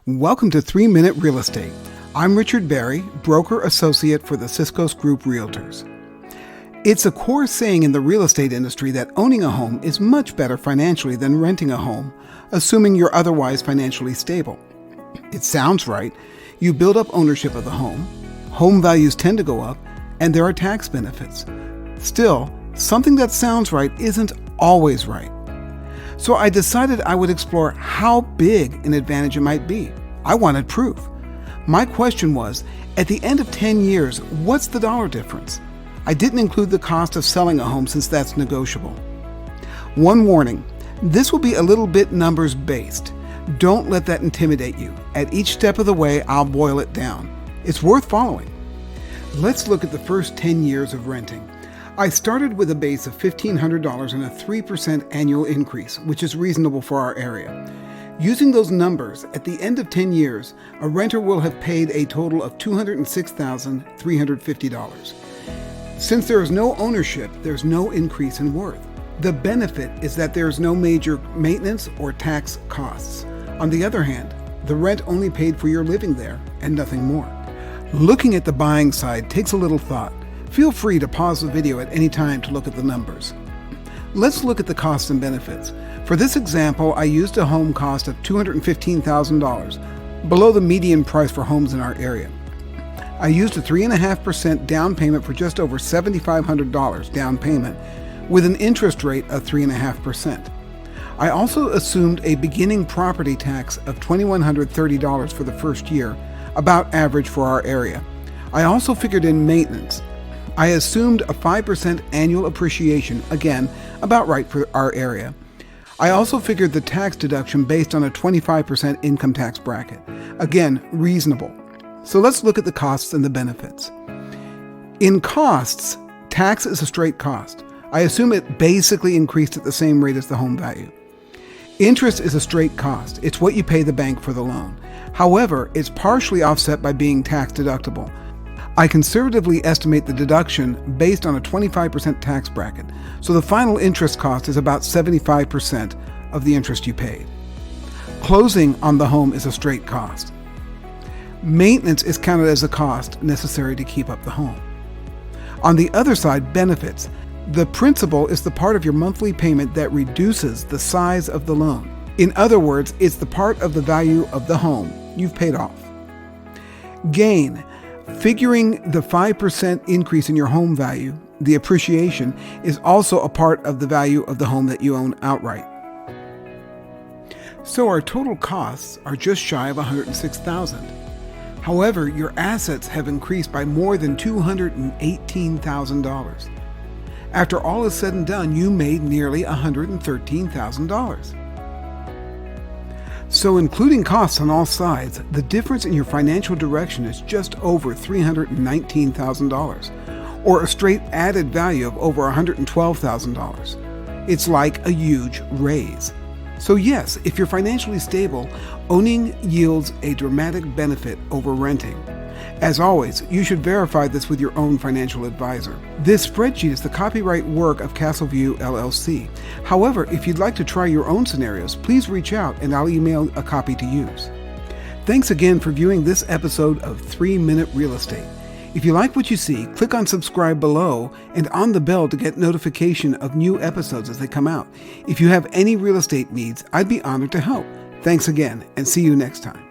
Welcome to 3-Minute Real Estate. I'm Richard Berry, Broker Associate for the Ciscos Group Realtors. It's a core saying in the real estate industry that owning a home is much better financially than renting a home, assuming you're otherwise financially stable. It sounds right. You build up ownership of the home values tend to go up, and there are tax benefits. Still, something that sounds right isn't always right. So I decided I would explore how big an advantage it might be. I wanted proof. My question was, at the end of 10 years, what's the dollar difference? I didn't include the cost of selling a home since that's negotiable. One warning, this will be a little bit numbers based. Don't let that intimidate you. At each step of the way, I'll boil it down. It's worth following. Let's look at the first 10 years of renting. I started with a base of $1,500 and a 3% annual increase, which is reasonable for our area. Using those numbers, at the end of 10 years, a renter will have paid a total of $206,350. Since there is no ownership, there's no increase in worth. The benefit is that there is no major maintenance or tax costs. On the other hand, the rent only paid for your living there and nothing more. Looking at the buying side takes a little thought. Feel free to pause the video at any time to look at the numbers. Let's look at the costs and benefits. For this example, I used a home cost of $215,000, below the median price for homes in our area. I used a 3.5% down payment for just over $7,500 down payment, with an interest rate of 3.5%. I also assumed a beginning property tax of $2,130 for the first year, about average for our area. I also figured in maintenance. I assumed a 5% annual appreciation, again, about right for our area. I also figured the tax deduction based on a 25% income tax bracket. Again, reasonable. So let's look at the costs and the benefits. In costs, tax is a straight cost. I assume it basically increased at the same rate as the home value. Interest is a straight cost. It's what you pay the bank for the loan. However, it's partially offset by being tax deductible. I conservatively estimate the deduction based on a 25% tax bracket, so the final interest cost is about 75% of the interest you paid. Closing on the home is a straight cost. Maintenance is counted as a cost necessary to keep up the home. On the other side, benefits. The principal is the part of your monthly payment that reduces the size of the loan. In other words, it's the part of the value of the home you've paid off. Gain. Figuring the 5% increase in your home value, the appreciation, is also a part of the value of the home that you own outright. So our total costs are just shy of $106,000. However, your assets have increased by more than $218,000. After all is said and done, you made nearly $113,000. So including costs on all sides, the difference in your financial direction is just over $319,000, or a straight added value of over $112,000. It's like a huge raise. So yes, if you're financially stable, owning yields a dramatic benefit over renting. As always, you should verify this with your own financial advisor. This spreadsheet is the copyright work of Castleview, LLC. However, if you'd like to try your own scenarios, please reach out and I'll email a copy to use. Thanks again for viewing this episode of 3-Minute Real Estate. If you like what you see, click on subscribe below and on the bell to get notification of new episodes as they come out. If you have any real estate needs, I'd be honored to help. Thanks again, and see you next time.